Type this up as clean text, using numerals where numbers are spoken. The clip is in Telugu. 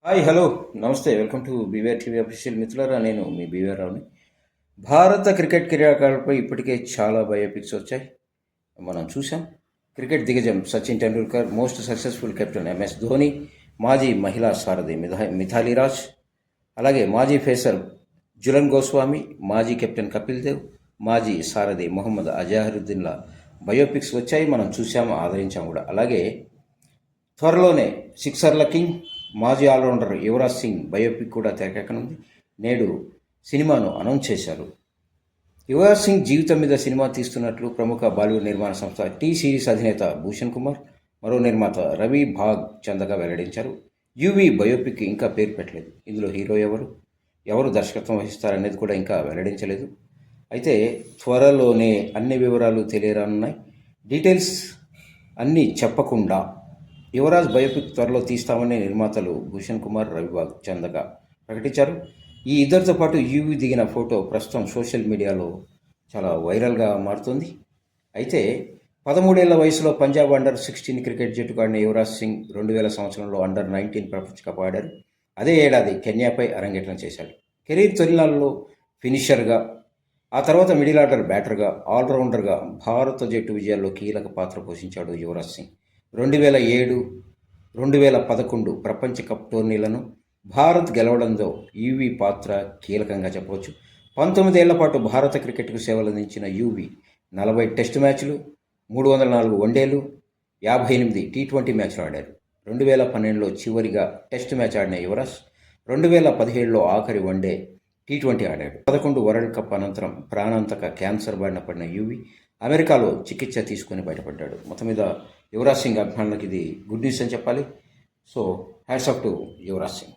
హాయ్ హలో నమస్తే welcome to BVR TV official మిత్రులారా. నేను మీ బీవీఆర్ రావుని. భారత క్రికెట్ క్రీడాకారులపై ఇప్పటికే చాలా బయోపిక్స్ వచ్చాయి, మనం చూసాం. క్రికెట్ దిగ్గజం Sachin Tendulkar, most successful captain MS Dhoni, మాజీ మహిళా సారథి మిథాలీ రాజ్, అలాగే మాజీ ఫేసర్ జులన్ గోస్వామి, మాజీ కెప్టెన్ కపిల్ దేవ్, మాజీ సారథి మొహమ్మద్ అజహరుద్దీన్ల బయోపిక్స్ వచ్చాయి, మనం చూసాము, ఆదరించాము కూడా. అలాగే త్వరలోనే సిక్సర్ల కింగ్, మాజీ ఆల్రౌండర్ యువరాజ్ సింగ్ బయోపిక్ కూడా తెరకెక్కనుంది. నేడు సినిమాను అనౌన్స్ చేశారు. యువరాజ్ సింగ్ జీవితం మీద సినిమా తీస్తున్నట్లు ప్రముఖ బాలీవుడ్ నిర్మాణ సంస్థ టీ సిరీస్ అధినేత భూషణ్ కుమార్, మరో నిర్మాత రవి భాగ్ చందగా వెల్లడించారు. యువి బయోపిక్ ఇంకా పేరు పెట్టలేదు. ఇందులో హీరో ఎవరు దర్శకత్వం వహిస్తారనేది కూడా ఇంకా వెల్లడించలేదు. అయితే త్వరలోనే అన్ని వివరాలు తెలియరానున్నాయి. డీటెయిల్స్ అన్నీ చెప్పకుండా యువరాజ్ బయోపిక్ త్వరలో తీస్తామని నిర్మాతలు భూషణ్ కుమార్, రవిబాగ్ చందగా ప్రకటించారు. ఈ ఇద్దరితో పాటు యూవి దిగిన ఫోటో ప్రస్తుతం సోషల్ మీడియాలో చాలా వైరల్గా మారుతుంది. అయితే 13 ఏళ్ల వయసులో పంజాబ్ అండర్-16 క్రికెట్ జట్టుకు ఆడిన యువరాజ్ సింగ్ 2000 సంవత్సరంలో అండర్-19 ప్రపంచ కప్ ఆడారు. అదే ఏడాది కెన్యాపై అరంగేట్రం చేశాడు. కెరీర్ తొలినాళ్ళలో ఫినిషర్గా, ఆ తర్వాత మిడిల్ ఆర్డర్ బ్యాటర్గా, ఆల్రౌండర్గా భారత జట్టు విజయాల్లో కీలక పాత్ర పోషించాడు యువరాజ్ సింగ్. 2007, 2011 ప్రపంచ కప్ టోర్నీలను భారత్ గెలవడంలో యువి పాత్ర కీలకంగా చెప్పవచ్చు. 19 ఏళ్ల పాటు భారత క్రికెట్కు సేవలందించిన యువి 40 టెస్టు మ్యాచ్లు, 304 వన్డేలు, 58 టీ20 మ్యాచ్లు ఆడారు. 2012లో చివరిగా టెస్టు మ్యాచ్ ఆడిన యువరాజ్ 2017లో ఆఖరి వన్డే టీ20 ఆడాడు. 11 వరల్డ్ కప్ అనంతరం ప్రాణాంతక క్యాన్సర్ బారిన పడిన యువి అమెరికాలో చికిత్స తీసుకుని బయటపడ్డాడు. మొత్తం మీద యువరాజ్ సింగ్ అభిమానులకు ఇది గుడ్ న్యూస్ అని చెప్పాలి. So hats off to Yuvraj Singh.